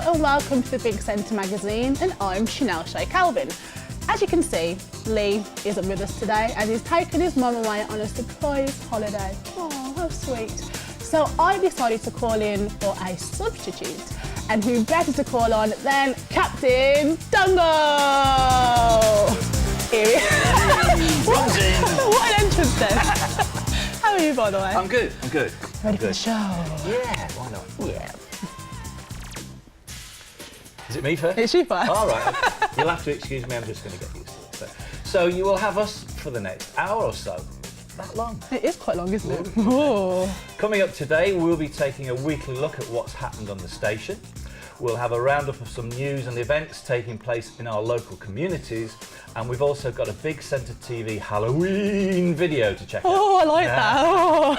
and welcome to the Big Centre magazine, and I'm Chanel Shay Calvin. As you can see, Lee isn't with us today as he's taken his mum away on a surprise holiday. Oh, how sweet. So I decided to call in for a substitute, and who better to call on than Captain Dungo! Here he is. What an entrance then. How are you, by the way? I'm good. Ready for the show? Yeah, why not? Yeah. Is it me first? It's you first. All right. You'll have to excuse me, I'm just going to get used to it. So you will have us for the next hour or so. That long? It is quite long, isn't it? Ooh. Coming up today, we'll be taking a weekly look at what's happened on the station. We'll have a roundup of some news and events taking place in our local communities. And we've also got a Big Centre TV Halloween video to check out. Oh, I like that. Oh.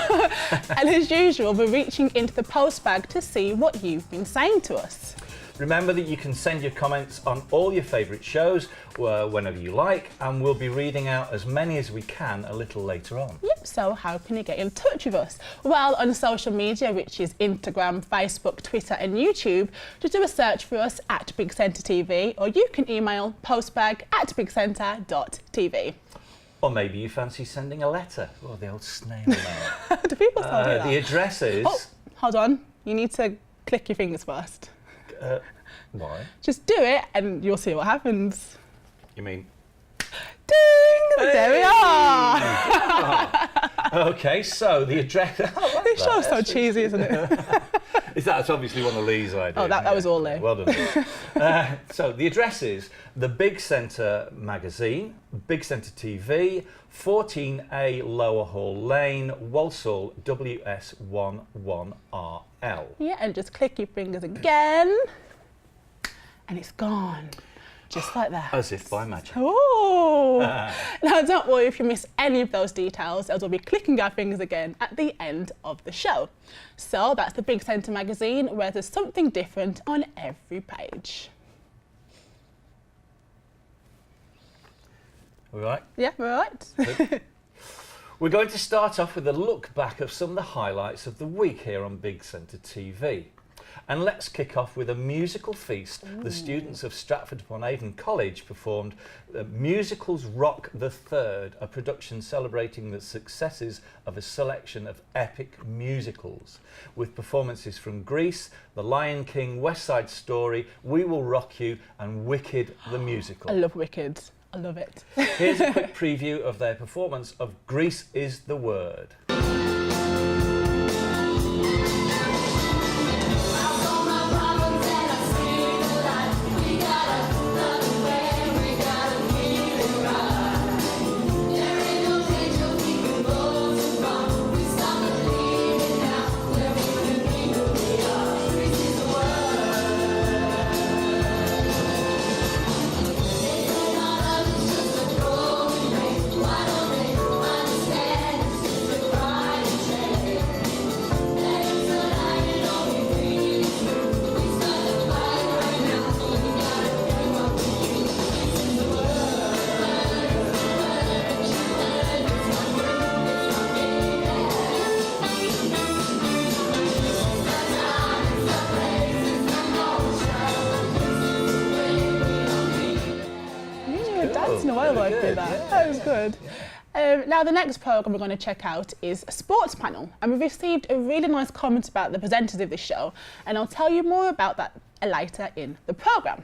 And as usual, we're reaching into the post bag to see what you've been saying to us. Remember that you can send your comments on all your favourite shows whenever you like, and we'll be reading out as many as we can a little later on. Yep, so how can you get in touch with us? Well, on social media, which is Instagram, Facebook, Twitter and YouTube, just do a search for us at Big Centre TV, or you can email postbag@bigcentre.tv. Or maybe you fancy sending a letter, or the old snail mail. Do people still do that? The address is... Oh, hold on. You need to click your fingers first. Why? Just do it and you'll see what happens. You mean? Ding! Hey! There we are! Okay, so the address... This show's so cheesy, isn't it? That's obviously one of Lee's ideas. Oh, that was all Lee. Well done, Lee. So the address is the Big Centre magazine, Big Centre TV, 14A Lower Hall Lane, Walsall, WS11RL. Yeah, and just click your fingers again, and it's gone. Just like that. As if by magic. Oh! Now, don't worry if you miss any of those details, as we'll be clicking our fingers again at the end of the show. So that's the Big Centre magazine, where there's something different on every page. All right? Yeah, we're right. We're going to start off with a look back of some of the highlights of the week here on Big Centre TV. And let's kick off with a musical feast. Ooh. The students of Stratford-upon-Avon College performed Musicals Rock the Third, a production celebrating the successes of a selection of epic musicals, with performances from Grease, The Lion King, West Side Story, We Will Rock You and Wicked the Musical. I love Wicked. I love it. Here's a quick preview of their performance of Grease is the Word. That was good. Now the next programme we're going to check out is Sports Panel, and we've received a really nice comment about the presenters of this show, and I'll tell you more about that later in the programme.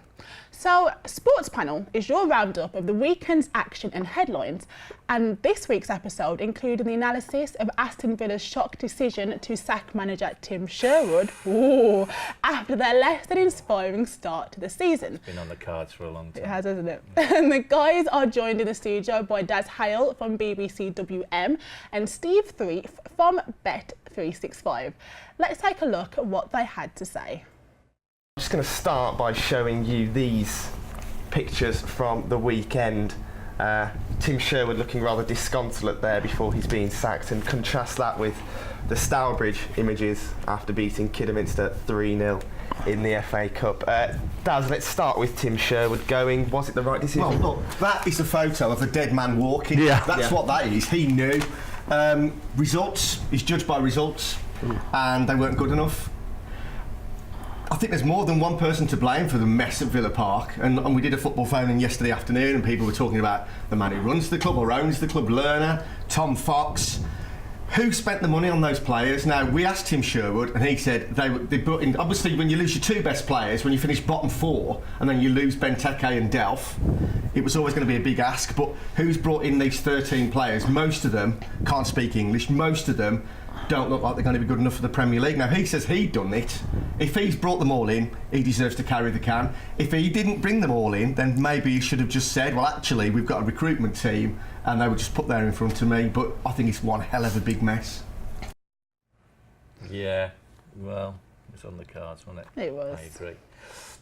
So Sports Panel is your roundup of the weekend's action and headlines, and this week's episode included the analysis of Aston Villa's shock decision to sack manager Tim Sherwood after their less than inspiring start to the season. It's been on the cards for a long time. It has, hasn't it? And the guys are joined in the studio by Daz Hale from BBC WM and Steve Threef from Bet365. Let's take a look at what they had to say. I'm just going to start by showing you these pictures from the weekend. Tim Sherwood looking rather disconsolate there before he's being sacked, and contrast that with the Stourbridge images after beating Kidderminster 3-0 in the FA Cup. Daz, let's start with Tim Sherwood going. Was it the right decision? Well, look, that is a photo of a dead man walking. Yeah. That's what that is. He knew. Results, he's judged by results, and they weren't good enough. I think there's more than one person to blame for the mess at Villa Park, and we did a football phone-in yesterday afternoon, and people were talking about the man who runs the club or owns the club, Lerner, Tom Fox. Who spent the money on those players? Now, we asked Tim Sherwood, and he said they brought in. Obviously, when you lose your two best players, when you finish bottom four, and then you lose Benteke and Delph, it was always going to be a big ask. But who's brought in these 13 players? Most of them can't speak English. Most of them don't look like they're going to be good enough for the Premier League. Now, he says he'd done it. If he's brought them all in, he deserves to carry the can. If he didn't bring them all in, then maybe he should have just said, well, actually, we've got a recruitment team, and they were just put there in front of me. But I think it's one hell of a big mess. Yeah, well, it's on the cards, wasn't it? It was. I agree.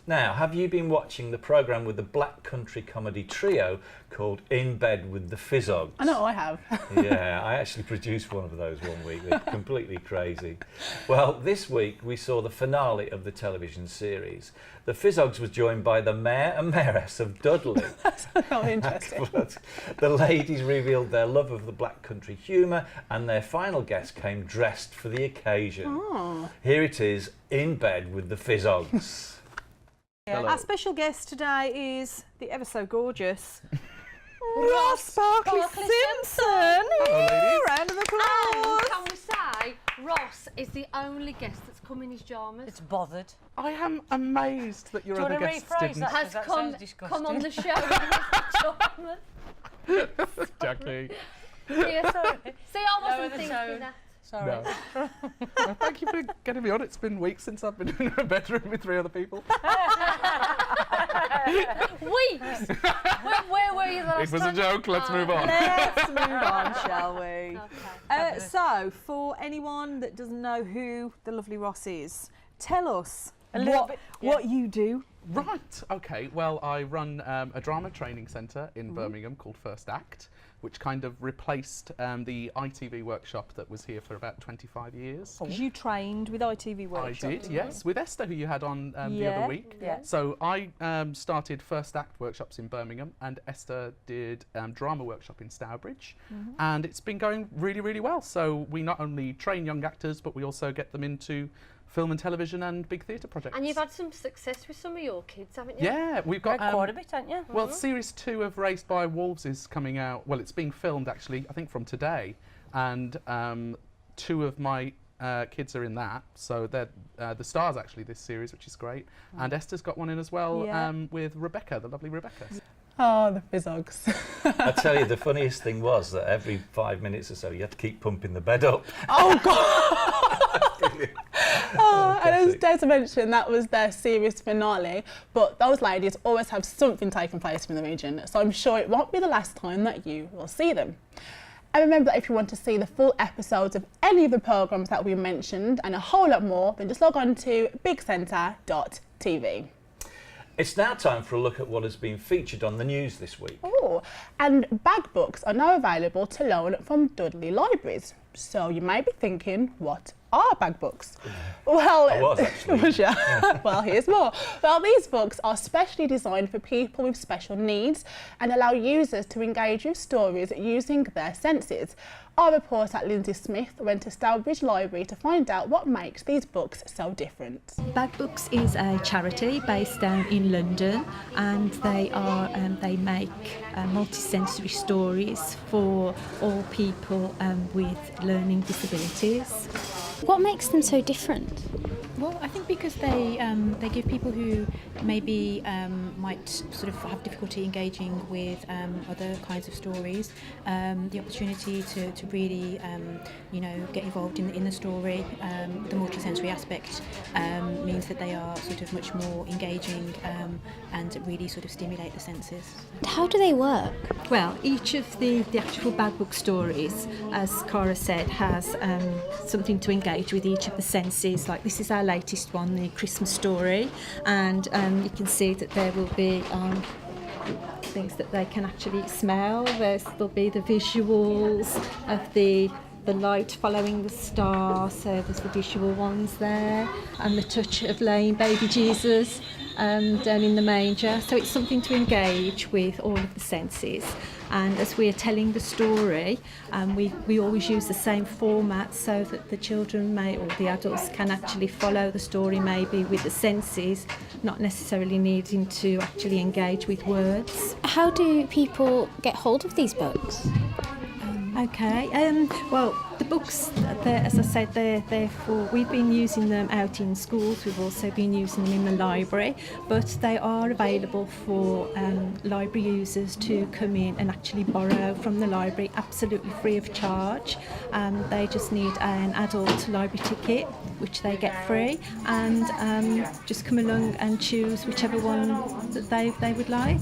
Now, have you been watching the programme with the Black Country comedy trio called In Bed with the Fizzogs? I know I have. Yeah, I actually produced one of those one week. They're completely crazy. Well, this week we saw the finale of the television series. The Fizzogs was joined by the Mayor and Mayoress of Dudley. That's not interesting. The ladies revealed their love of the Black Country humour, and their final guest came dressed for the occasion. Oh. Here it is, In Bed with the Fizzogs. Hello. Our special guest today is the ever so gorgeous Ross Sparkly Simpson. Hello, ladies. Round of And applause. can we say, Ross is the only guest that's come in his pyjamas. It's bothered. I am amazed that your Do you other wanna guests rephrase didn't. that? Has That come sounds disgusting. on the show in his pyjamas. Jackie. Yeah, sorry. See, I wasn't Lower the thinking tone. that. Sorry. No. Well, thank you for getting me on. It's been weeks since I've been in a bedroom with 3 other people. Weeks. Where were you the last It was a time? joke. Let's move on. Let's move on, shall we? Okay. So, for anyone that doesn't know who the lovely Ross is, tell us A little bit, yeah. what you do. Right. Okay. Well, I run a drama training centre in Birmingham called First Act, which kind of replaced the ITV workshop that was here for about 25 years. You trained with ITV Workshop. I did, yes, with Esther, who you had on the Yeah. other week. Yeah. So I started First Act workshops in Birmingham, and Esther did drama workshop in Stourbridge, and it's been going really, really well. So we not only train young actors, but we also get them into film and television and big theatre projects. And you've had some success with some of your kids, haven't you? Yeah, we've got Quite a bit, haven't you? well, series 2 of Raised by Wolves is coming out. Well, it's being filmed actually, I think from today, and 2 of my kids are in that. So they're the stars actually this series, which is great. And Esther's got one in as well Yeah. with Rebecca, the lovely Rebecca. Oh, the Fizzogs. I tell you, the funniest thing was that every 5 minutes or so you had to keep pumping the bed up. Oh, God. Oh, and as Des mentioned, that was their series finale. But those ladies always have something taking place in the region, so I'm sure it won't be the last time that you will see them. And remember that if you want to see the full episodes of any of the programmes that we mentioned and a whole lot more, then just log on to bigcentre.tv. It's now time for a look at what has been featured on the news this week. Oh, and bag books are now available to loan from Dudley Libraries. So you may be thinking, what are bag books? Well, I was actually. Was ya? Well, here's more. Well, these books are specially designed for people with special needs and allow users to engage with stories using their senses. Our reporter Lindsay Smith went to Stourbridge Library to find out what makes these books so different. Bag Books is a charity based down in London, and they make multi-sensory stories for all people with learning disabilities. What makes them so different? Well, I think because they give people who maybe might sort of have difficulty engaging with other kinds of stories the opportunity to really get involved in the story. The multisensory aspect means that they are sort of much more engaging and really sort of stimulate the senses. How do they work? Well, each of the actual bag book stories, as Cara said, has something to engage with each of the senses. Like this is our latest one, the Christmas story, and you can see that there will be things that they can actually smell. There'll be the visuals of the light following the star, so there's the visual ones there, and the touch of laying baby Jesus down in the manger. So it's something to engage with all of the senses. And as we're telling the story, we always use the same format so that the children or the adults can actually follow the story maybe with the senses, not necessarily needing to actually engage with words. How do people get hold of these books? Okay, well, the books, as I said, we've been using them out in schools, we've also been using them in the library, but they are available for library users to come in and actually borrow from the library absolutely free of charge. They just need an adult library ticket, which they get free, and just come along and choose whichever one that they would like.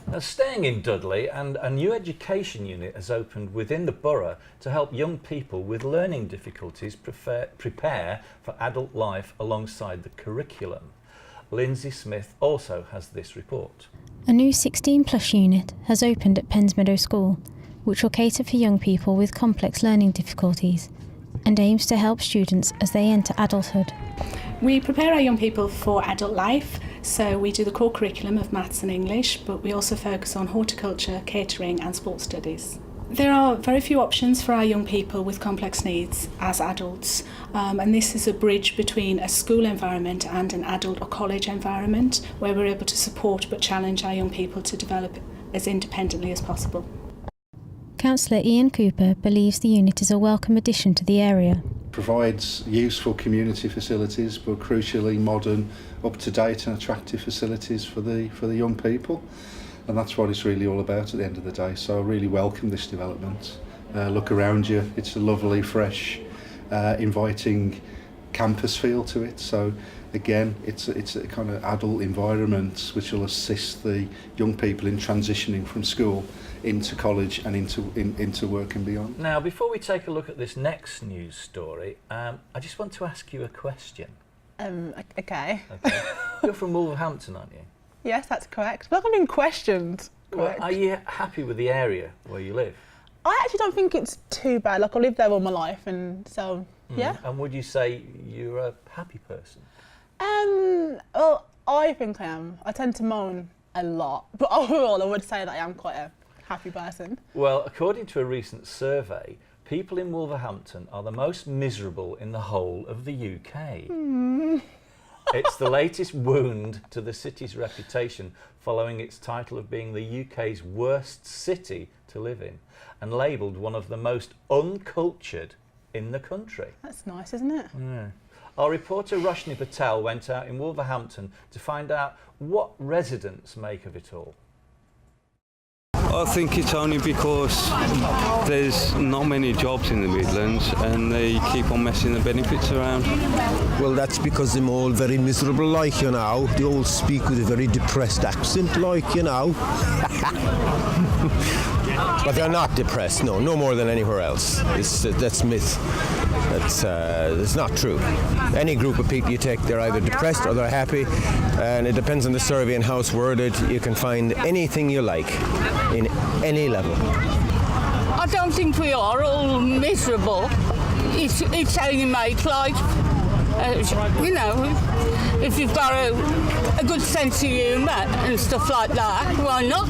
Now, staying in Dudley, and a new education unit has opened within the borough to help young people with learning difficulties prepare for adult life alongside the curriculum. Lindsay Smith also has this report. A new 16+ unit has opened at Pensmeadow School, which will cater for young people with complex learning difficulties and aims to help students as they enter adulthood. We prepare our young people for adult life, so we do the core curriculum of maths and English, but we also focus on horticulture, catering and sports studies. There are very few options for our young people with complex needs as adults, and this is a bridge between a school environment and an adult or college environment where we're able to support but challenge our young people to develop as independently as possible. Councillor Ian Cooper believes the unit is a welcome addition to the area. Provides useful community facilities, but crucially modern, up-to-date and attractive facilities for the young people, and that's what it's really all about at the end of the day. So I really welcome this development. Look around you, it's a lovely, fresh, inviting campus feel to it. So again, it's a kind of adult environment which will assist the young people in transitioning from school into college and into work and beyond. Now, before we take a look at this next news story, I just want to ask you a question. Okay. You're from Wolverhampton, aren't you? Yes, that's correct. Like I'm being questioned. Well, are you happy with the area where you live? I actually don't think it's too bad. Like I lived there all my life, and so yeah. And would you say you're a happy person? Well, I think I am. I tend to moan a lot, but overall, I would say that I am quite a happy person. Well, according to a recent survey, people in Wolverhampton are the most miserable in the whole of the UK. It's the latest wound to the city's reputation following its title of being the UK's worst city to live in and labelled one of the most uncultured in the country. That's nice, isn't it? Yeah. Our reporter Roshni Patel went out in Wolverhampton to find out what residents make of it all. I think it's only because there's not many jobs in the Midlands and they keep on messing the benefits around. Well, that's because they're all very miserable, like, you know. They all speak with a very depressed accent, like, you know. But they're not depressed, no more than anywhere else. That's myth. That's not true. Any group of people you take, they're either depressed or they're happy, and it depends on the survey and how it's worded. You can find anything you like in any level. I don't think we are all miserable. It's how you make life. You know, if you've got a good sense of humour and stuff like that, why not?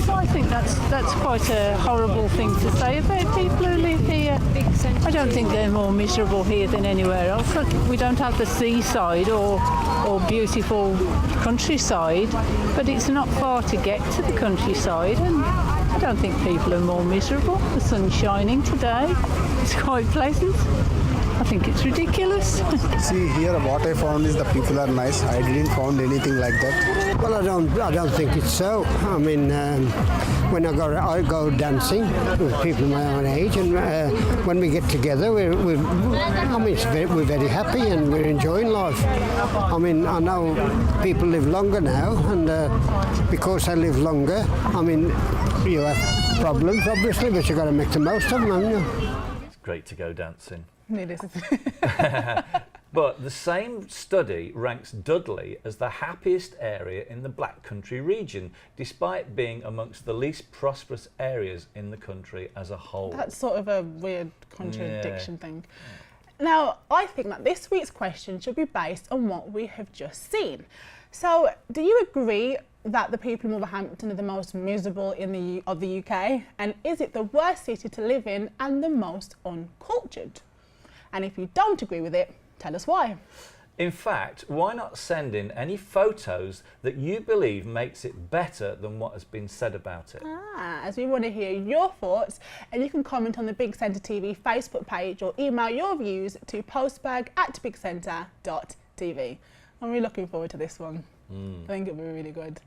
I think that's quite a horrible thing to say about people who live here. I don't think they're more miserable here than anywhere else. We don't have the seaside or beautiful countryside, but it's not far to get to the countryside, and I don't think people are more miserable. The sun's shining today. It's quite pleasant. I think it's ridiculous. See, here what I found is the people are nice. I didn't find anything like that. Well, I don't think it's so. I mean, when I go dancing with people my own age, and when we get together, we're very happy and we're enjoying life. I mean, I know people live longer now, and because I live longer, I mean, you have problems, obviously, but you've got to make the most of them, haven't you? It's great to go dancing. It is. But the same study ranks Dudley as the happiest area in the Black Country region, despite being amongst the least prosperous areas in the country as a whole. That's sort of a weird contradiction thing. Now, I think that this week's question should be based on what we have just seen. So, do you agree that the people in Wolverhampton are the most miserable of the UK? And is it the worst city to live in and the most uncultured? And if you don't agree with it, tell us why. In fact, why not send in any photos that you believe makes it better than what has been said about it? As we want to hear your thoughts, and you can comment on the Big Centre TV Facebook page or email your views to postbag@bigcentre.tv. I'm really looking forward to this one. I think it'll be really good.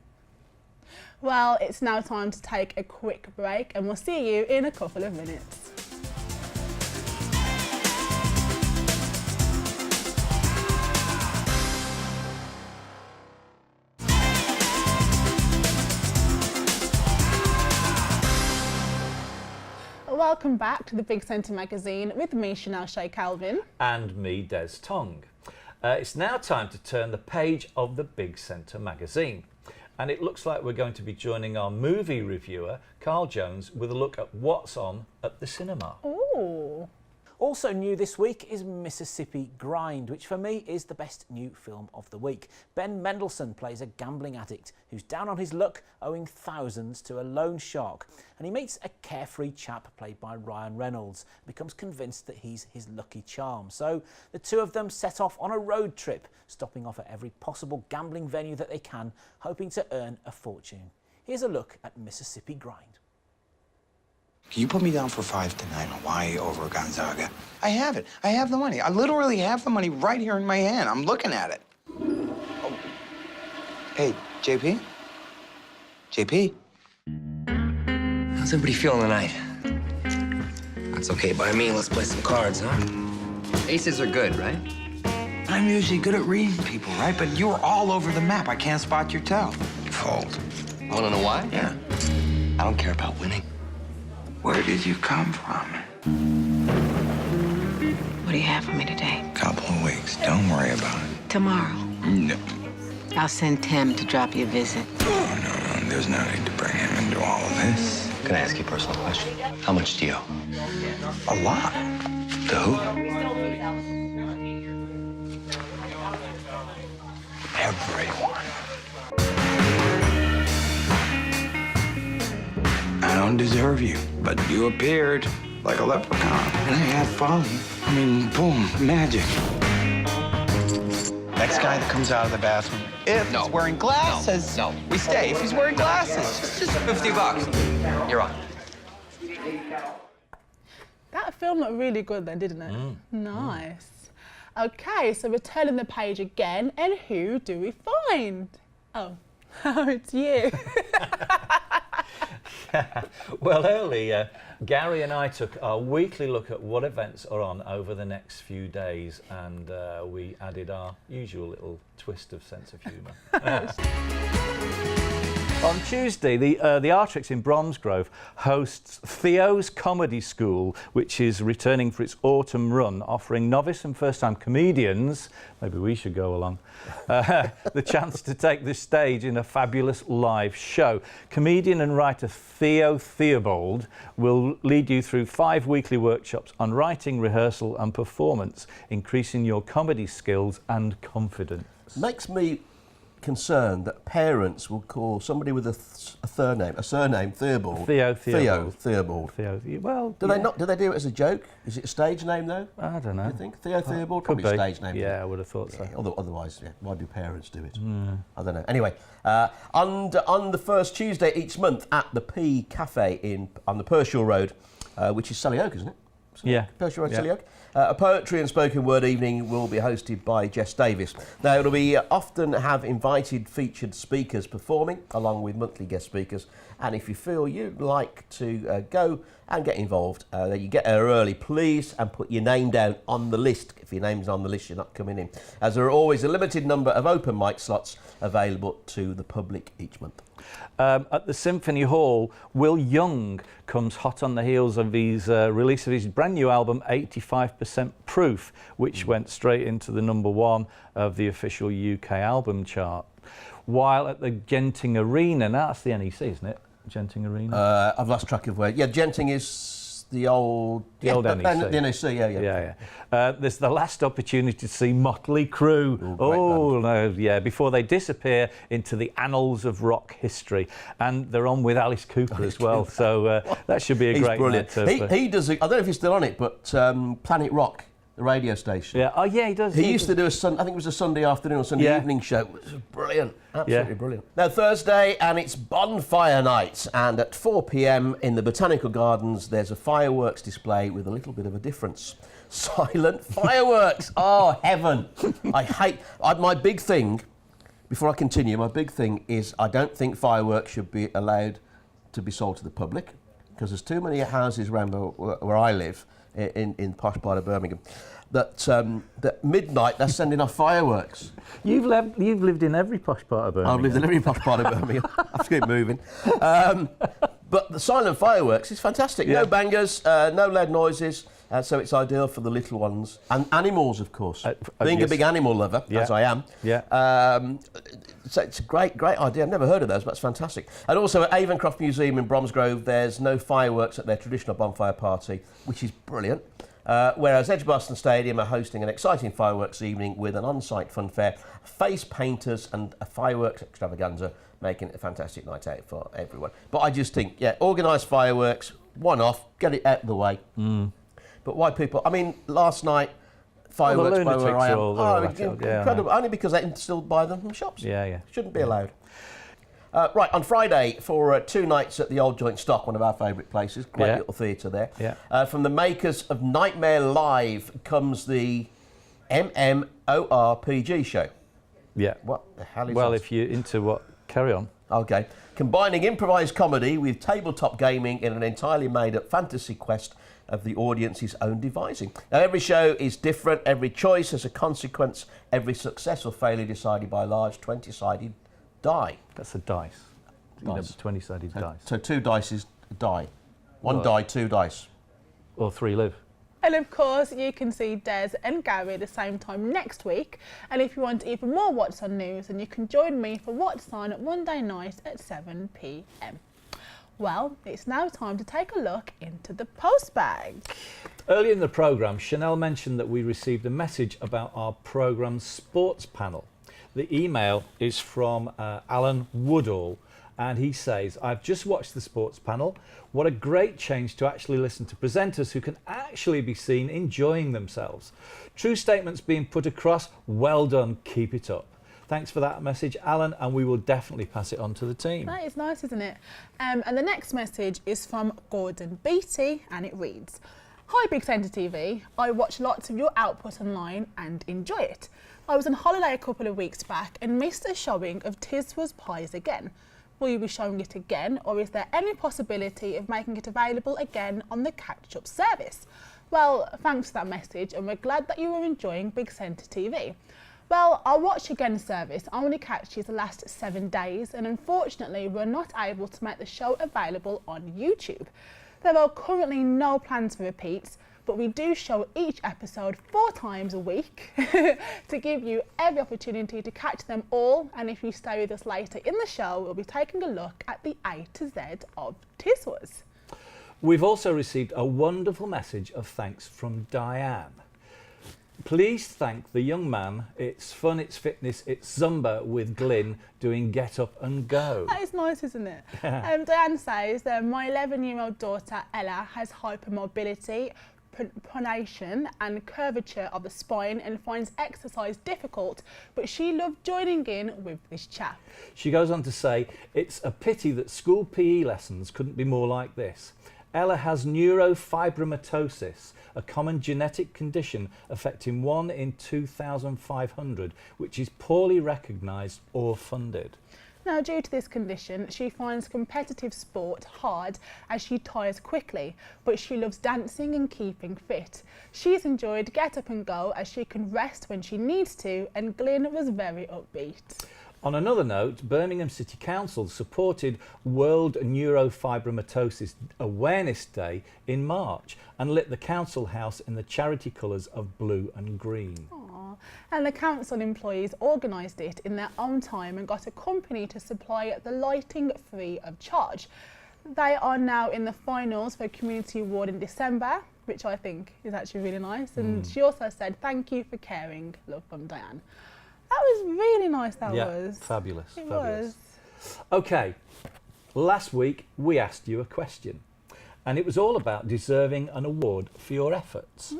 Well, it's now time to take a quick break, and we'll see you in a couple of minutes. Welcome back to the Big Centre magazine with me, Chanel Shea Calvin. And me, Des Tong. It's now time to turn the page of the Big Centre magazine. And it looks like we're going to be joining our movie reviewer, Carl Jones, with a look at what's on at the cinema. Ooh. Also new this week is Mississippi Grind, which for me is the best new film of the week. Ben Mendelsohn plays a gambling addict who's down on his luck, owing thousands to a loan shark. And he meets a carefree chap played by Ryan Reynolds and becomes convinced that he's his lucky charm. So the two of them set off on a road trip, stopping off at every possible gambling venue that they can, hoping to earn a fortune. Here's a look at Mississippi Grind. Can you put me down for 5 tonight, Hawaii over Gonzaga? I have it. I have the money. I literally have the money right here in my hand. I'm looking at it. Oh. Hey, JP? JP? How's everybody feeling tonight? That's okay by me. Let's play some cards, huh? Aces are good, right? I'm usually good at reading people, right? But you're all over the map. I can't spot your toe. Fold. Wanna know why? Yeah. I don't care about winning. Where did you come from? What do you have for me today? Couple of weeks. Don't worry about it. Tomorrow. No. I'll send Tim to drop you a visit. Oh, no. There's no need to bring him into all of this. Can I ask you a personal question? How much do you owe? A lot. To who? Everyone. I don't deserve you, but you appeared like a leprechaun. And I had folly. I mean, boom, magic. Next guy that comes out of the bathroom, if he's wearing glasses, we stay. If he's wearing glasses, just $50. You're on. That film looked really good then, didn't it? Nice. Okay, so we're turning the page again, and who do we find? Oh, it's you. Well, earlier, Gary and I took our weekly look at what events are on over the next few days, and we added our usual little twist of sense of humour. On Tuesday, the Artrix in Bromsgrove hosts Theo's Comedy School, which is returning for its autumn run, offering novice and first-time comedians, maybe we should go along, the chance to take the stage in a fabulous live show. Comedian and writer Theo Theobald will lead you through 5 weekly workshops on writing, rehearsal and performance, increasing your comedy skills and confidence. Makes me concerned that parents will call somebody with a surname Theobald. Theo Theobald. Well, do they not? Do they do it as a joke? Is it a stage name though? I don't know. Do you think Theo Theobald? Could Probably be. a stage name. Yeah, I would have thought so. Otherwise, yeah, why do parents do it? I don't know. Anyway, on the first Tuesday each month at the P Cafe on the Pershore Road, which is Selly Oak, isn't it? Yeah. Pershore Road, Selly Oak. A poetry and spoken word evening will be hosted by Jess Davis. Now, it'll be often have invited featured speakers performing, along with monthly guest speakers. And if you feel you'd like to go and get involved, you get there early, please, and put your name down on the list. If your name's on the list, you're not coming in, as there are always a limited number of open mic slots available to the public each month. At the Symphony Hall, Will Young comes hot on the heels of his release of his brand new album 85% Proof, which went straight into the #1 of the official UK album chart. While at the Genting Arena, now that's the NEC, isn't it? Genting Arena? I've lost track of where. Yeah, Genting is the old NEC. The NEC, yeah. There's the last opportunity to see Motley Crue. Before they disappear into the annals of rock history, and they're on with Alice Cooper as well. So that should be a great brilliant. night. He does. I don't know if he's still on it, but Planet Rock, the radio station. Yeah. Oh yeah, he does. He used to do I think it was a Sunday afternoon or Sunday evening show. It was brilliant. Absolutely brilliant. Now Thursday, and it's bonfire night, and at 4 p.m. in the Botanical Gardens there's a fireworks display with a little bit of a difference. Silent fireworks. Oh heaven! My big thing. Before I continue, my big thing is I don't think fireworks should be allowed to be sold to the public, because there's too many houses around where I live in the posh part of Birmingham that midnight they're sending off fireworks. You've lived in every posh part of Birmingham. I've lived in every posh part of Birmingham. I have to keep moving. But the silent fireworks is fantastic. No bangers, no loud noises. So it's ideal for the little ones and animals, of course. Being a big animal lover, as I am. So it's a great idea. I've never heard of those, but it's fantastic. And also at Avoncroft Museum in Bromsgrove, there's no fireworks at their traditional bonfire party, which is brilliant. Whereas Edgbaston Stadium are hosting an exciting fireworks evening with an on-site fun fair, face painters and a fireworks extravaganza, making it a fantastic night out for everyone. But I just think, organised fireworks, one-off, get it out of the way. But why people... I mean, last night, fireworks by where I am... incredible. Only because they can still buy them from shops. Shouldn't be allowed. Right, on Friday, for 2 nights at the Old Joint Stock, one of our favourite places, great little theatre there. From the makers of Nightmare Live comes the MMORPG show. What the hell is that? Well, if you're into what... Carry on. OK. Combining improvised comedy with tabletop gaming in an entirely made-up fantasy quest of the audience's own devising. Now, every show is different, every choice has a consequence, every success or failure decided by a large 20-sided die. That's a dice. 20-sided dice. So 2 dice is a die. 1 die, 2 dice. Or 3 live. And of course, you can see Des and Gary at the same time next week. And if you want even more What's On news, then you can join me for What's On Monday night at 7 p.m. Well, it's now time to take a look into the post bag. Earlier in the programme, Chanel mentioned that we received a message about our programme sports panel. The email is from Alan Woodall, and he says, I've just watched the sports panel. What a great change to actually listen to presenters who can actually be seen enjoying themselves. True statements being put across. Well done. Keep it up. Thanks for that message, Alan, and we will definitely pass it on to the team. That is nice, isn't it? And the next message is from Gordon Beatty, and it reads, Hi Big Centre TV, I watch lots of your output online and enjoy it. I was on holiday a couple of weeks back and missed a showing of Tiswas Pies again. Will you be showing it again, or is there any possibility of making it available again on the catch-up service? Well, thanks for that message, and we're glad that you are enjoying Big Centre TV. Well, our Watch Again service only catches the last 7 days, and unfortunately we're not able to make the show available on YouTube. There are currently no plans for repeats, but we do show each episode 4 times a week to give you every opportunity to catch them all. And if you stay with us later in the show, we'll be taking a look at the A to Z of Tiswas. We've also received a wonderful message of thanks from Diane. Please thank the young man. It's fun, it's fitness, it's Zumba with Glyn doing Get Up and Go. That is nice, isn't it? Diane says that my 11-year-old daughter Ella has hypermobility, pronation and curvature of the spine and finds exercise difficult, but she loved joining in with this chap. She goes on to say, it's a pity that school PE lessons couldn't be more like this. Ella has neurofibromatosis, a common genetic condition affecting 1 in 2,500, which is poorly recognised or funded. Now, due to this condition, she finds competitive sport hard as she tires quickly, but she loves dancing and keeping fit. She's enjoyed Get Up and Go as she can rest when she needs to, and Glyn was very upbeat. On another note, Birmingham City Council supported World Neurofibromatosis Awareness Day in March and lit the council house in the charity colours of blue and green. Aww. And the council employees organised it in their own time and got a company to supply the lighting free of charge. They are now in the finals for a community award in December, which I think is actually really nice. And she also said, "Thank you for caring, love from Diane." That was really nice, that was. Fabulous. It fabulous. was. Okay, last week we asked you a question, and it was all about deserving an award for your efforts.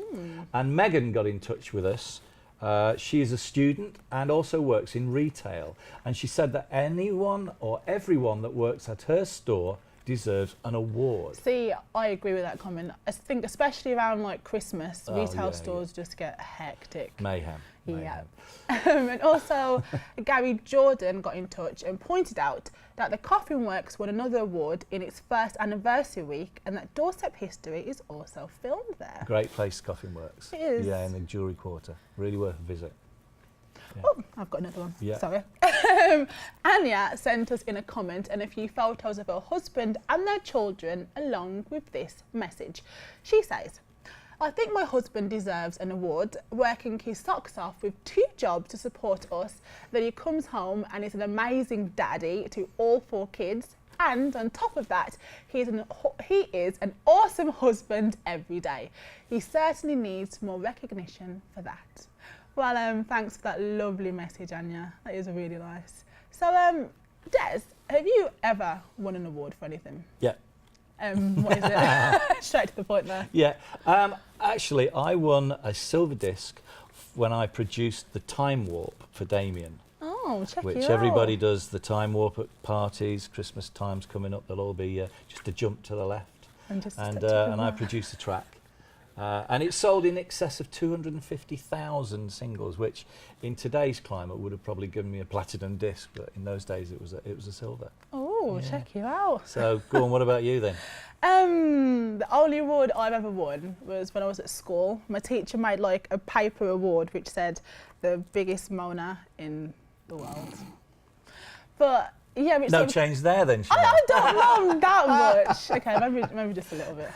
And Megan got in touch with us. She is a student and also works in retail, and she said that anyone or everyone that works at her store deserves an award. See, I agree with that comment. I think especially around like Christmas, retail stores just get hectic. Mayhem. Yeah. And also, Gary Jordan got in touch and pointed out that the Coffin Works won another award in its first anniversary week, and that Dorset history is also filmed there. Great place, Coffin Works. It is. Yeah, in the Jewellery Quarter. Really worth a visit. Yeah. Oh, I've got another one. Yeah. Sorry. Anya sent us in a comment and a few photos of her husband and their children along with this message. She says, "I think my husband deserves an award, working his socks off with 2 jobs to support us. Then he comes home and is an amazing daddy to all 4 kids. And on top of that, he is an awesome husband every day. He certainly needs more recognition for that." Well, thanks for that lovely message, Anya. That is really nice. So, Des, have you ever won an award for anything? Yeah. What is it? Straight to the point there. Yeah. Actually, I won a silver disc when I produced the Time Warp for Damien. Oh, check Which you out. everybody does the Time Warp at parties. Christmas time's coming up. There'll all be just a jump to the left. And I produced the track. And it sold in excess of 250,000 singles, which in today's climate would have probably given me a platinum disc, but in those days it was a silver. Oh, check you out. So go on, what about you then? The only award I've ever won was when I was at school. My teacher made like a paper award which said the biggest moaner in the world. But yeah, which No change there then, Sinead. I don't know that much. Okay, maybe just a little bit.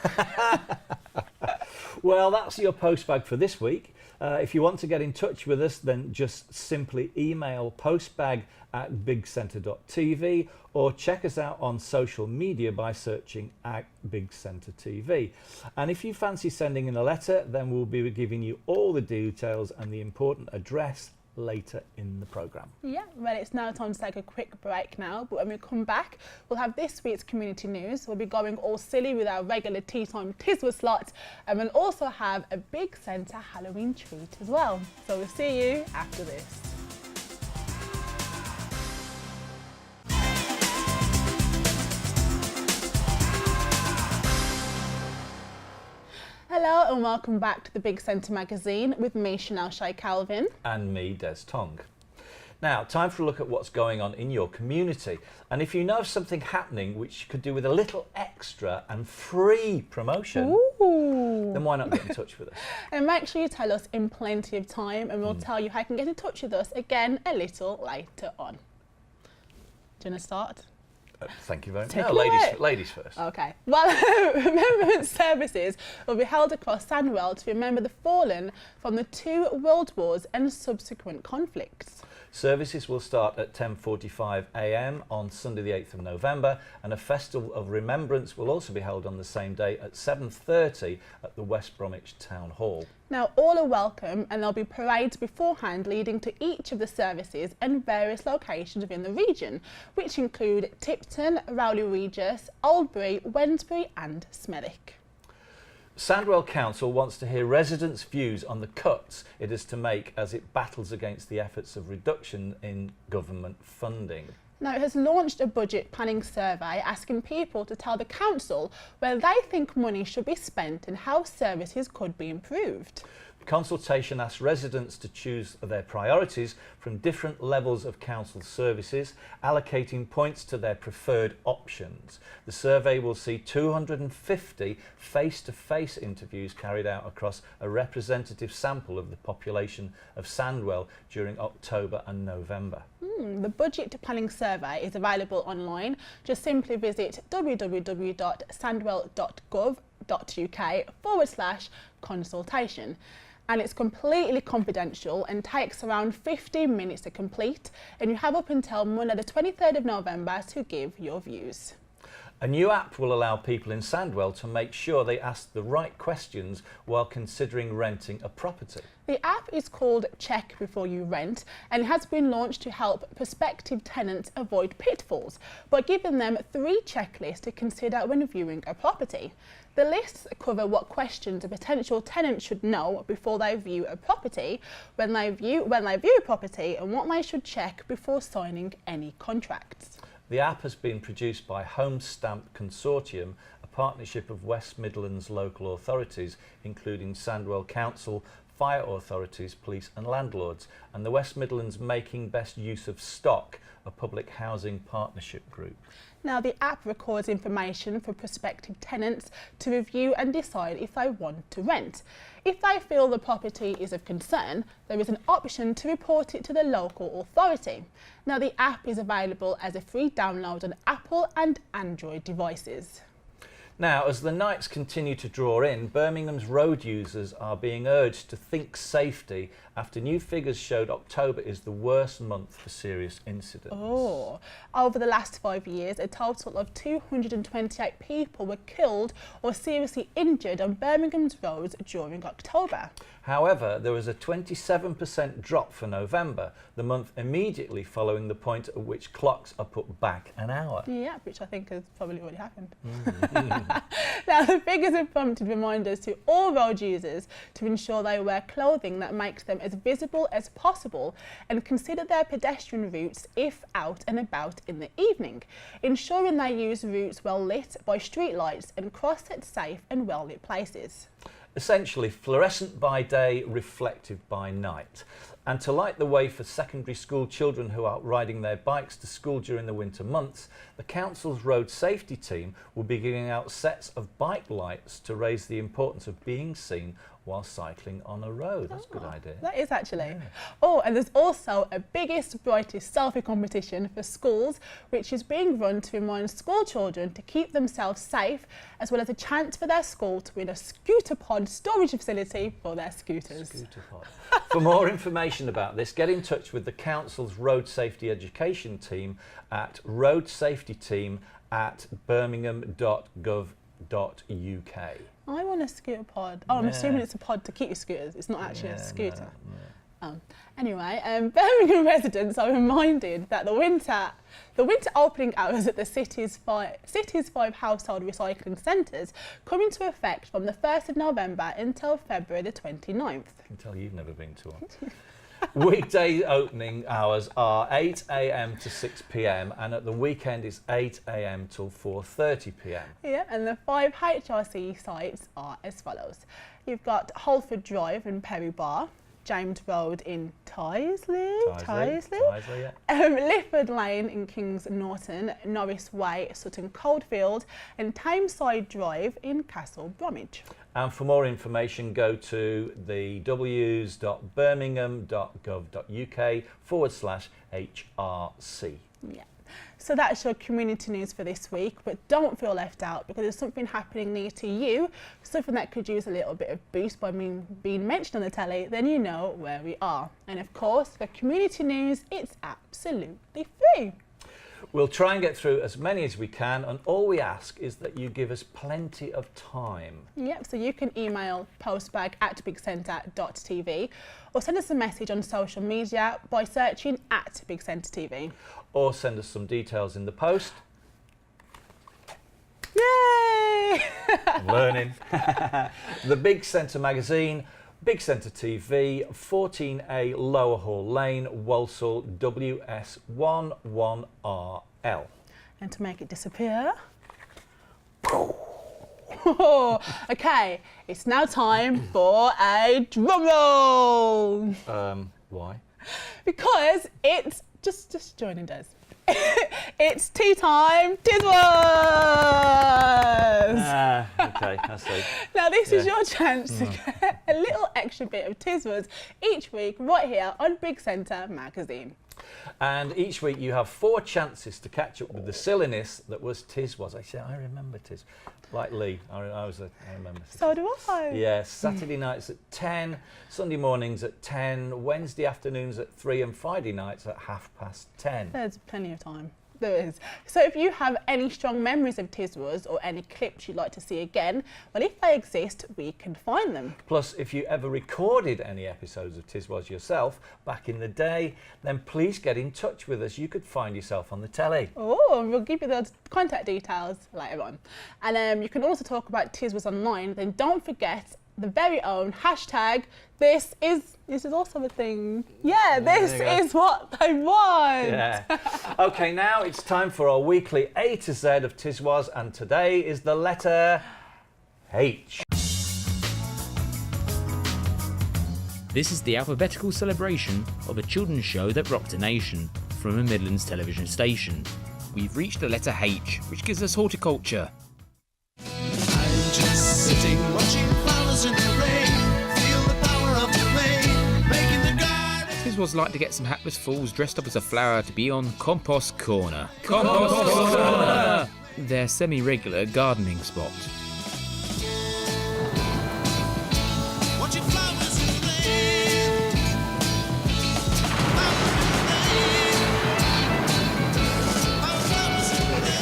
Well, that's your postbag for this week. If you want to get in touch with us, then just simply email postbag@bigcentre.tv or check us out on social media by searching @BigCentre.tv. And if you fancy sending in a letter, then we'll be giving you all the details and the important address later in the programme. Yeah, well, it's now time to take a quick break now, but when we come back, we'll have this week's community news. We'll be going all silly with our regular tea time Tiswa slot, and we'll also have a Big Centre Halloween treat as well. So we'll see you after this. Hello and welcome back to the Big Centre magazine with me, Chanel Shay Calvin. And me, Des Tong. Now, time for a look at what's going on in your community. And if you know of something happening which you could do with a little extra and free promotion, then why not get in touch with us? And make sure you tell us in plenty of time, and we'll tell you how you can get in touch with us again a little later on. Do you want to start? Thank you very much. Take No, it away. ladies first. Okay. Well, remembrance services will be held across Sandwell to remember the fallen from the 2 world wars and subsequent conflicts. Services will start at 10:45 a.m. on Sunday the 8th of November, and a festival of remembrance will also be held on the same day at 7:30 at the West Bromwich Town Hall. Now, all are welcome, and there'll be parades beforehand leading to each of the services and various locations within the region, which include Tipton, Rowley Regis, Oldbury, Wednesbury and Smethwick. Sandwell Council wants to hear residents' views on the cuts it is to make as it battles against the efforts of reduction in government funding. Now, it has launched a budget planning survey asking people to tell the council where they think money should be spent and how services could be improved. The consultation asks residents to choose their priorities from different levels of council services, allocating points to their preferred options. The survey will see 250 face-to-face interviews carried out across a representative sample of the population of Sandwell during October and November. The budget planning survey is available online. Just simply visit www.sandwell.gov.uk/consultation. And it's completely confidential and takes around 15 minutes to complete, and you have up until Monday the 23rd of November to give your views. A new app will allow people in Sandwell to make sure they ask the right questions while considering renting a property. The app is called Check Before You Rent and it has been launched to help prospective tenants avoid pitfalls by giving them 3 checklists to consider when viewing a property. The lists cover what questions a potential tenant should know before they view a property, when they view a property, and what they should check before signing any contracts. The app has been produced by Home Stamp Consortium, a partnership of West Midlands local authorities, including Sandwell Council, fire authorities, police and landlords, and the West Midlands Making Best Use of Stock, a public housing partnership group. Now, the app records information for prospective tenants to review and decide if they want to rent. If they feel the property is of concern, there is an option to report it to the local authority. Now, the app is available as a free download on Apple and Android devices. Now, as the nights continue to draw in, Birmingham's road users are being urged to think safety after new figures showed October is the worst month for serious incidents. Oh, over the last 5 years, a total of 228 people were killed or seriously injured on Birmingham's roads during October. However, there was a 27% drop for November, the month immediately following the point at which clocks are put back an hour. Yeah, which I think has probably already happened. Now, the figures have prompted reminders to all road users to ensure they wear clothing that makes them as visible as possible and consider their pedestrian routes if out and about in the evening, ensuring they use routes well lit by street lights and cross at safe and well lit places. Essentially, fluorescent by day, reflective by night. And to light the way for secondary school children who are riding their bikes to school during the winter months, the council's road safety team will be giving out sets of bike lights to raise the importance of being seen while cycling on a road. That's a good idea. That is actually. Yeah. Oh, and there's also a biggest, brightest selfie competition for schools, which is being run to remind school children to keep themselves safe, as well as a chance for their school to win a scooter pod storage facility for their scooters. Scooter pod. For more information about this, get in touch with the council's road safety education team at roadsafetyteam@birmingham.gov.uk. I want a scooter pod. Oh, I'm assuming it's a pod to keep your scooters. It's not actually a scooter. Anyway, Birmingham residents are reminded that the winter opening hours at the city's 5 household recycling centres come into effect from the 1st of November until February the 29th. I can tell you've never been to one. Weekday opening hours are 8 a.m. to 6 p.m. and at the weekend it's 8 a.m. till 4:30 p.m. Yeah, and the 5 HRC sites are as follows. You've got Holford Drive in Perry Bar, James Road in Tyseley, yeah. Lifford Lane in Kings Norton, Norris Way, Sutton Coldfield, and Tameside Drive in Castle Bromwich. And for more information, go to the ws.birmingham.gov.uk/HRC. Yeah. So that's your community news for this week, but don't feel left out because there's something happening near to you, something that could use a little bit of boost by being mentioned on the telly, then you know where we are. And of course, for community news, it's absolutely free. We'll try and get through as many as we can, and all we ask is that you give us plenty of time. Yep, so you can email postbag@bigcentre.tv or send us a message on social media by searching @BigCentre.tv. Or send us some details in the post. Yay! I'm learning. The Big Centre magazine, Big Centre TV, 14A Lower Hall Lane, Walsall, WS11RL. And to make it disappear... Okay, it's now time for a drum roll. Why? Because it's just joining Des. It's tea time, Tiswas! Okay, I see. Now this is your chance to get a little extra bit of Tiswas each week right here on Big Centre magazine. And each week you have 4 chances to catch up with the silliness that was Tiswas. I remember Tis. Like Lee, I remember. So do I. Yeah, Saturday nights at 10, Sunday mornings at 10, Wednesday afternoons at 3 and Friday nights at 10:30. There's plenty of time. There is. So if you have any strong memories of Tiswas or any clips you'd like to see again, well, if they exist, we can find them. Plus, if you ever recorded any episodes of Tiswas yourself back in the day, then please get in touch with us. You could find yourself on the telly. Oh, we'll give you those contact details later on. And you can also talk about Tiswas online. Then don't forget the very own hashtag. This is also a thing. Yeah, this is what they want. Yeah. OK, now it's time for our weekly A to Z of Tiswas, and today is the letter H. This is the alphabetical celebration of a children's show that rocked a nation from a Midlands television station. We've reached the letter H, which gives us horticulture. I'm just sitting watching flowers in the rain, feel the power of the rain, making the garden. Tiswas like to get some hapless fools dressed up as a flower to be on Compost Corner. Compost Corner! Their semi-regular gardening spot. Watching flowers in the rain.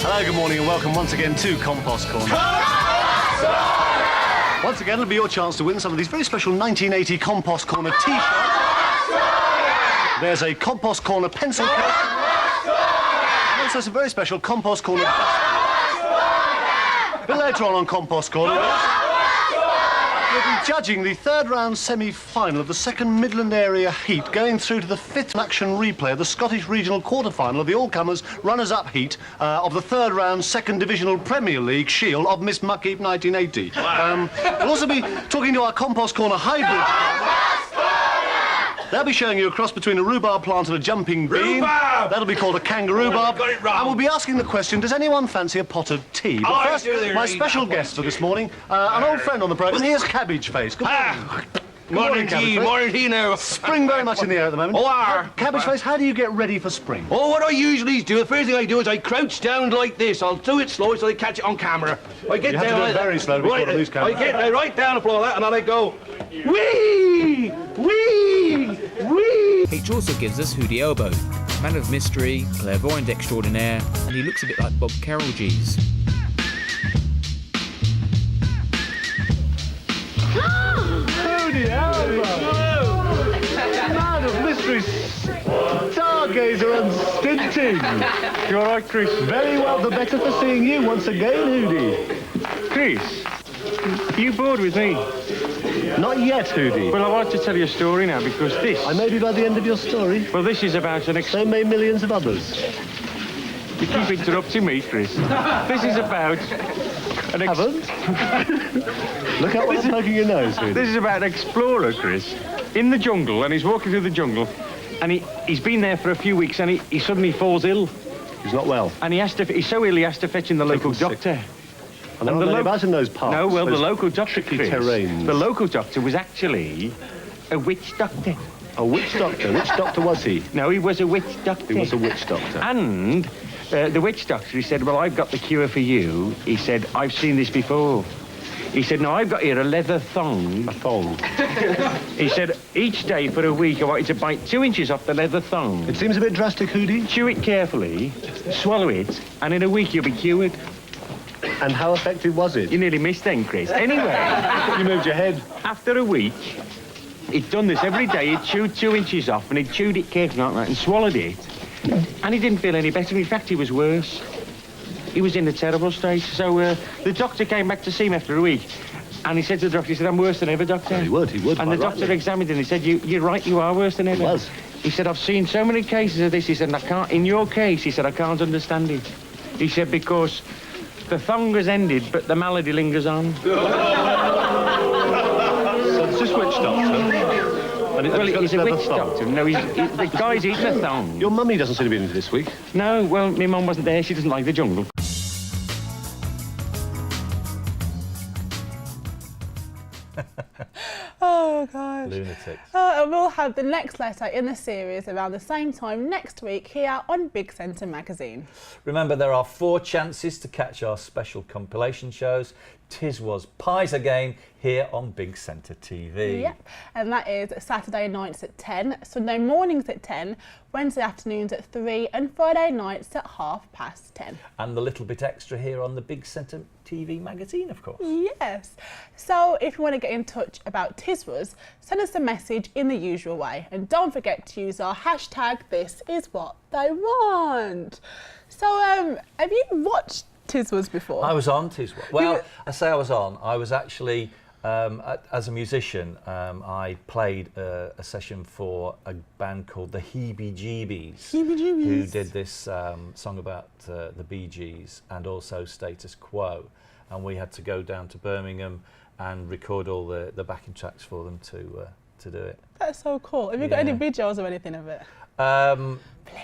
Hello, good morning and welcome once again to Compost Corner. Once again, it'll be your chance to win some of these very special 1980 Compost Corner t-shirts. There's a Compost Corner pencil case. And also some very special Compost Corner... A bit later on Compost Corner, we'll be judging the third round semi-final of the second Midland Area Heat, going through to the fifth action replay of the Scottish Regional Quarter-Final of the all-comers runners-up heat of the third round second divisional Premier League Shield of Miss Muckheap 1980. We'll also be talking to our Compost Corner hybrid. They'll be showing you a cross between a rhubarb plant and a jumping bean. Rhubarb! That'll be called a kangaroo barb. Got it wrong. And we'll be asking the question, does anyone fancy a pot of tea? But I first, do the my read special that guest for this morning, an old friend on the programme. Here's Cabbage Face. Good morning. Morning tea, morning tea now. Spring very much in the air at the moment. Oh, are. Cabbage Face, how do you get ready for spring? Oh, what I usually do, the first thing I do is I crouch down like this. I'll do it slow so I catch it on camera. I get You have to down do it like very that. slowly before Right, I lose camera. I get right down the floor like that, and then I go, wee, wee, wee. H also gives us Hootie Elbow, man of mystery, clairvoyant extraordinaire, and he looks a bit like Bob Carroll G's. Hootie Elbow! Man of mystery, stargazer and stinting. You all right, Chris? Very well, the better for seeing you once again, Hootie. Chris, are you bored with me? Not yet, Hootie. Well, I want to tell you a story now, because this... I may be by the end of your story. Well, this is about an... So may millions of others. You keep interrupting me, Chris. This is about... Haven't? Look out when I'm poking your nose, Hootie. This is about an explorer, Chris, in the jungle, and he's walking through the jungle, and he's been there for a few weeks, and he suddenly falls ill. He's not well. And he's so ill he has to fetch in the local doctor. I know nothing about in those parts. No, well, the local doctor, Chris, terrains. the local doctor was actually a witch doctor. A witch doctor? Which doctor was he? No, he was a witch doctor. He was a witch doctor. And the witch doctor, he said, well, I've got the cure for you. He said, I've seen this before. He said, no, I've got here a leather thong. A thong? He said, each day for a week, I want you to bite 2 inches off the leather thong. It seems a bit drastic, Hootie. Chew it carefully, swallow it, and in a week you'll be cured. And how effective was it? You nearly missed then, Chris. Anyway. You moved your head. After a week, he'd done this every day. He'd chewed 2 inches off, and he'd chewed it carefully like that and swallowed it. And he didn't feel any better. In fact, he was worse. He was in a terrible state. So the doctor came back to see him after a week. And he said to the doctor, he said, I'm worse than ever, doctor. Well, he would. And the doctor examined him. He said, you're right, you are worse than ever. He was. He said, I've seen so many cases of this. He said, in your case, he said, I can't understand it. He said, because the thong has ended, but the malady lingers on. So it's just witch doctor. Well, he's a witch doctor. No, the guy's eating a thong. Your mummy doesn't seem to be into this week. No, well, my mum wasn't there. She doesn't like the jungle. Oh, gosh. Lunatics. And we'll have the next letter in the series around the same time next week here on Big Centre magazine. Remember, there are 4 chances to catch our special compilation shows. Tiswas Pies Again here on Big Centre TV. Yep, and that is Saturday nights at 10, Sunday mornings at 10, Wednesday afternoons at 3 and Friday nights at 10:30. And the little bit extra here on the Big Centre TV magazine, of course. Yes. So if you want to get in touch about Tiswas, send us a message in the usual way. And don't forget to use our hashtag #ThisIsWhatTheyWant. So have you watched Tiswas before? I was on Tiswas. Well, I say I was on. I was actually, as a musician, I played a session for a band called the Heebie-Jeebies, who did this song about the Bee Gees and also Status Quo. And we had to go down to Birmingham and record all the backing tracks for them to do it. That's so cool. Have you got any videos or anything of it?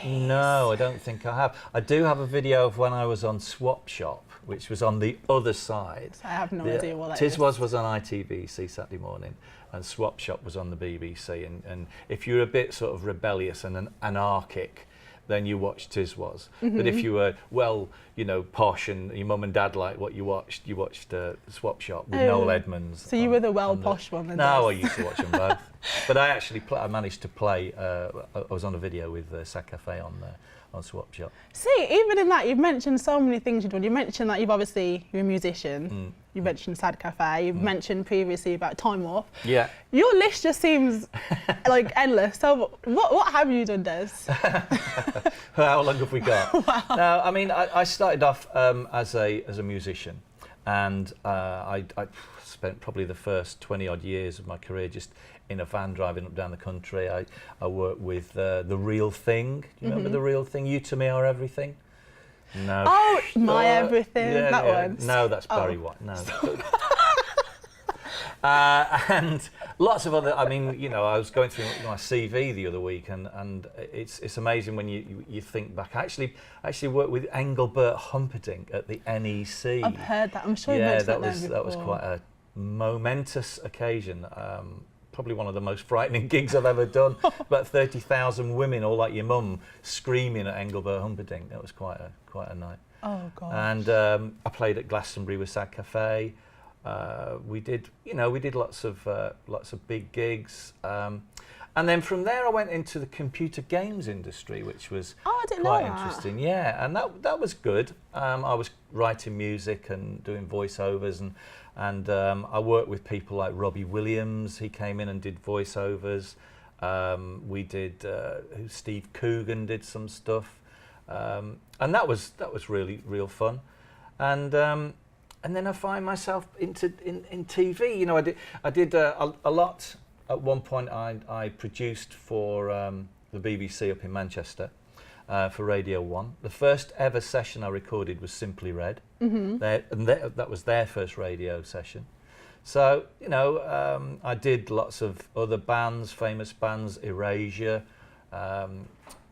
No, I don't think I have. I do have a video of when I was on Swap Shop, which was on the other side. I have no idea what that is. Tiswas was on ITVC Saturday morning, and Swap Shop was on the BBC. And if you're a bit sort of rebellious and anarchic, then you watch Tiswas. But if you were, well, you know, posh and your mum and dad liked what you watched Swap Shop with Noel Edmonds. So you were the posh one then? No, I used to watch them both. But I actually I managed to play, I was on a video with Sad Cafe on Swap Shop. See, even in that, you've mentioned so many things you've done. You mentioned that you're a musician. You mentioned Sad Cafe. You've mentioned previously about Time Warp. Yeah. Your list just seems like endless. So what have you done, Des? How long have we got? Wow. No, I mean, I started off as a musician, and I spent probably the first 20 odd years of my career just in a van driving up down the country. I worked with The Real Thing. Do you remember The Real Thing? You to Me Are Everything? No. Oh, My Everything, that one. No, that's Barry White. No. And lots of other. I mean, you know, I was going through my CV the other week, and it's amazing when you think back. I actually worked with Engelbert Humperdinck at the NEC. I've heard that. I'm sure you mentioned that before. That was quite a momentous occasion. Probably one of the most frightening gigs I've ever done. About 30,000 women, all like your mum, screaming at Engelbert Humperdinck. That was quite a night. Oh God. And I played at Glastonbury with Sad Cafe. We did lots of big gigs. And then from there I went into the computer games industry, which was quite interesting. Yeah, and that was good. I was writing music and doing voiceovers, and I worked with people like Robbie Williams. He came in and did voiceovers. We did Steve Coogan did some stuff, and that was really real fun. And then I find myself in TV. You know, I did a lot. At one point, I produced for the BBC up in Manchester for Radio 1. The first ever session I recorded was Simply Red. That was their first radio session. So, you know, I did lots of other bands, famous bands, Erasure,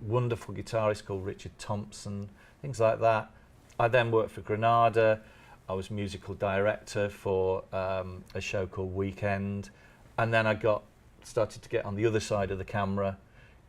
wonderful guitarist called Richard Thompson, things like that. I then worked for Granada. I was musical director for a show called Weekend. And then I started to get on the other side of the camera,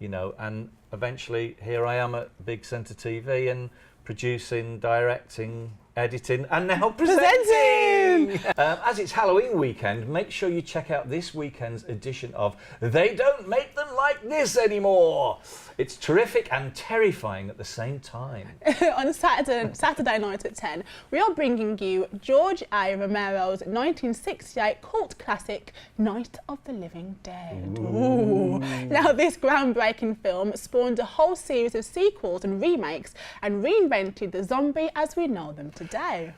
you know, and eventually here I am at Big Centre TV and producing, directing, editing, and now presenting! As it's Halloween weekend, make sure you check out this weekend's edition of They Don't Make Them Like This Anymore. It's terrific and terrifying at the same time. On Saturday night at 10, we are bringing you George A. Romero's 1968 cult classic, Night of the Living Dead. Ooh. Now, this groundbreaking film spawned a whole series of sequels and remakes and reinvented the zombie as we know them today.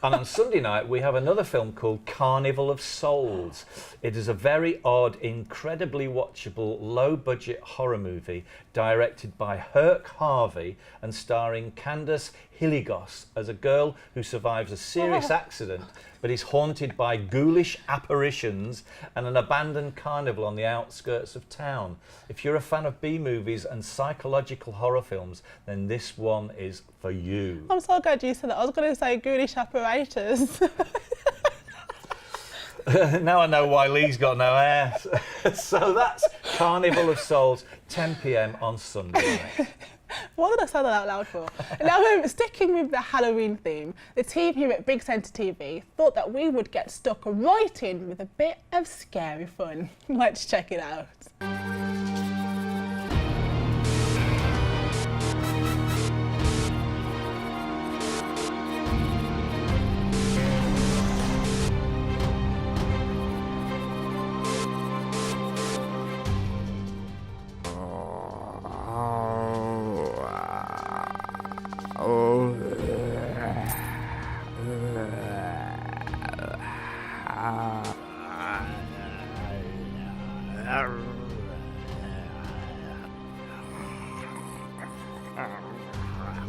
And on Sunday night, we have another film called Carnival of Souls. It is a very odd, incredibly watchable, low-budget horror movie directed by Herc Harvey and starring Candace Hilligos as a girl who survives a serious accident but is haunted by ghoulish apparitions and an abandoned carnival on the outskirts of town. If you're a fan of B-movies and psychological horror films, then this one is for you. I'm so glad you said that. I was going to say ghoulish apparatus. Now I know why Lee's got no hair. So that's Carnival of Souls, 10 p.m. on Sunday night. What did I say that out loud for? Now, sticking with the Halloween theme, the team here at Big Centre TV thought that we would get stuck right in with a bit of scary fun. Let's check it out.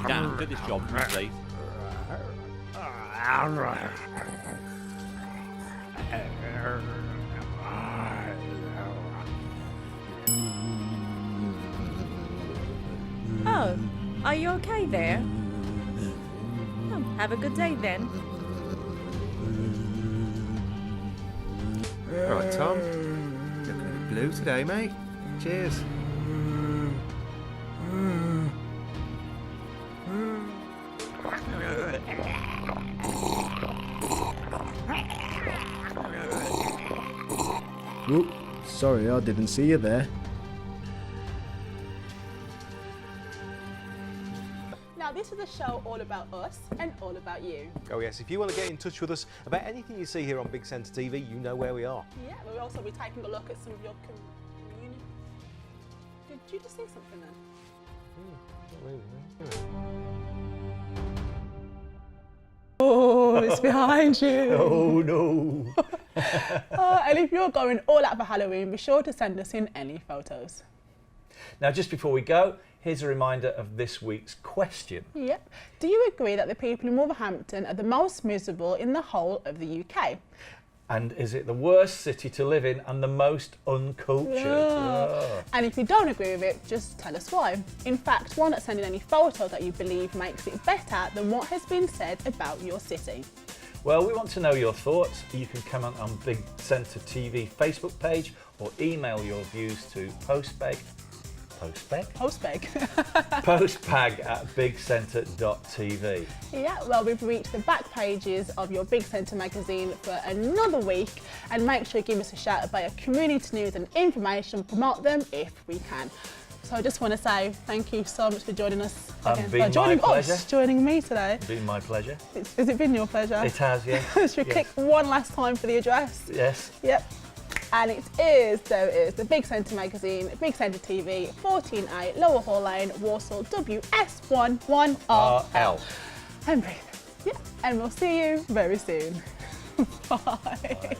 Dan, do this job, please. Oh, are you okay there? Oh, have a good day then. All right, Tom. Looking blue today, mate. Cheers. Whoop, sorry, I didn't see you there. Now, this is a show all about us and all about you. Oh yes, if you want to get in touch with us about anything you see here on Big Centre TV, you know where we are. Yeah, we'll also be taking a look at some of your community. Did you just say something then? Oh, it's behind you. Oh no. And if you're going all out for Halloween, be sure to send us in any photos. Now, just before we go, here's a reminder of this week's question. Yep. Do you agree that the people in Wolverhampton are the most miserable in the whole of the UK? And is it the worst city to live in and the most uncultured? Oh. And if you don't agree with it, just tell us why. In fact, why not send in any photo that you believe makes it better than what has been said about your city? Well, we want to know your thoughts. You can comment on Big Centre TV Facebook page or email your views to postbag at bigcentre.tv. Yeah, well, we've reached the back pages of your Big Centre magazine for another week, and make sure you give us a shout about your community news and information, promote them if we can. So I just want to say thank you so much for joining us. Joining me today. It's been my pleasure. Has it been your pleasure? It has, yeah. Should we click one last time for the address? Yes. Yep. And it is the Big Centre magazine, Big Centre TV, 14A, Lower Hall Lane, Walsall, WS11RL. And breathe. Yeah, and we'll see you very soon. Bye.